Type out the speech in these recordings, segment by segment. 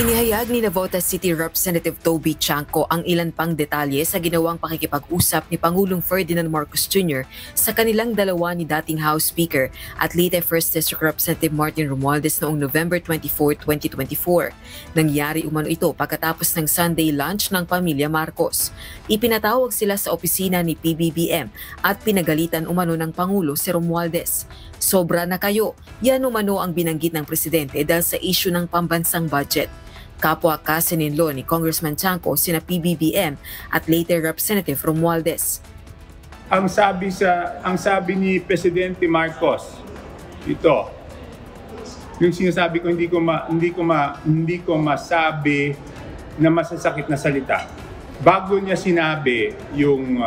Inihayag ni Navotas City Representative Toby Chanco ang ilan pang detalye sa ginawang pakikipag-usap ni Pangulong Ferdinand Marcos Jr. sa kanilang dalawa ni dating House Speaker at Leyte 1st District Representative Martin Romualdez noong November 24, 2024. Nangyari umano ito pagkatapos ng Sunday lunch ng pamilya Marcos. Ipinatawag sila sa opisina ni PBBM at pinagalitan umano ng Pangulo si Romualdez. Sobra na kayo, yan umano ang binanggit ng presidente dahil sa issue ng pambansang budget. Kapwa kasinenlo ni Congressman Chanco sina PBBM at Leyte Representative Romualdez. Ang sabi ni Presidente Marcos, ito, yung sinasabi ko hindi ko masabi na masasakit na salita. Bago niya sinabi yung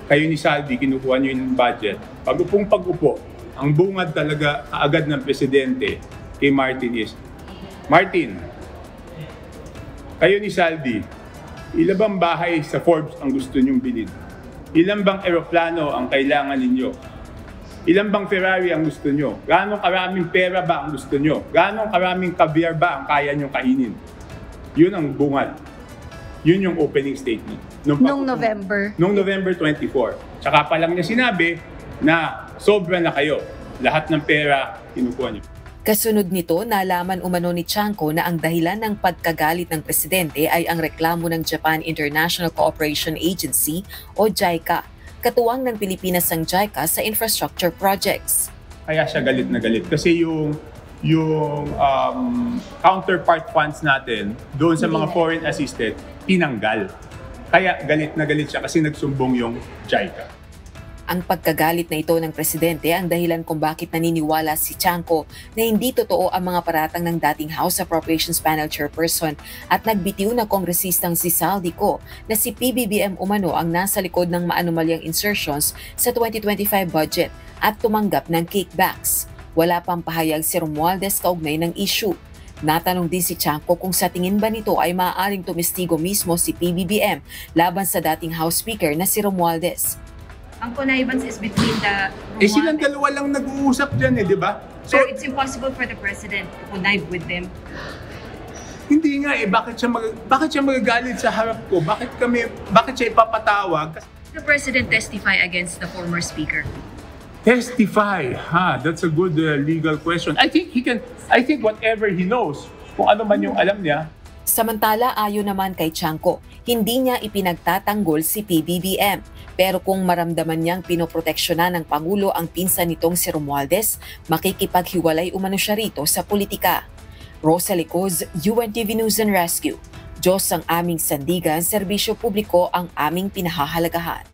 kayo ni Saldi, kinukuha niyo yung budget. Pag-upo, ang bungad talaga kaagad ng presidente kay Martin is, Martin, kayo ni Saldi, ilan bang bahay sa Forbes ang gusto niyong bilhin? Ilan bang eroplano ang kailangan ninyo? Ilan bang Ferrari ang gusto niyo? Gaano karaming pera ba ang gusto niyo? Gaano karaming caviar ba ang kaya niyong kainin? Yun ang bungad. Yun yung opening statement. Noong November? Noong November 24. Tsaka pa lang niya sinabi na sobra na kayo. Lahat ng pera, kinukuha niyo. Kasunod nito, nalaman umano ni Chanco na ang dahilan ng pagkagalit ng presidente ay ang reklamo ng Japan International Cooperation Agency o JICA, katuwang ng Pilipinas ang JICA sa infrastructure projects. Kaya siya galit na galit kasi yung counterpart funds natin doon sa mga foreign assisted, tinanggal. Kaya galit na galit siya kasi nagsumbong yung JICA. Ang pagkagalit na ito ng presidente ang dahilan kung bakit naniniwala si Chanco na hindi totoo ang mga paratang ng dating House Appropriations Panel Chairperson at nagbitiw na kongresistang si Saldico na si PBBM umano ang nasa likod ng maanumalyang insertions sa 2025 budget at tumanggap ng kickbacks. Wala pang pahayag si Romualdez kaugnay ng issue. Natanong din si Chanco kung sa tingin ba nito ay maaaring tumistigo mismo si PBBM laban sa dating House Speaker na si Romualdez. Ang connivance is between the Romualdez. Silang dalawa lang nag-uusap dyan di ba? So, it's impossible for the president to connive with them. Hindi nga bakit siya magagalit sa harap ko? Bakit siya ipapatawag? The president testify against the former speaker. Testify, that's a good legal question. I think whatever he knows, kung ano man yung alam niya. Samantala, ayon naman kay Chanco, hindi niya ipinagtatanggol si PBBM. Pero kung maramdaman niyang pinoproteksyonan ng Pangulo ang pinsan nitong si Romualdez, makikipaghiwalay umano siya rito sa politika. Rosalie Coz, UNTV News and Rescue. Diyos ang aming sandigan, serbisyo publiko ang aming pinahahalagahan.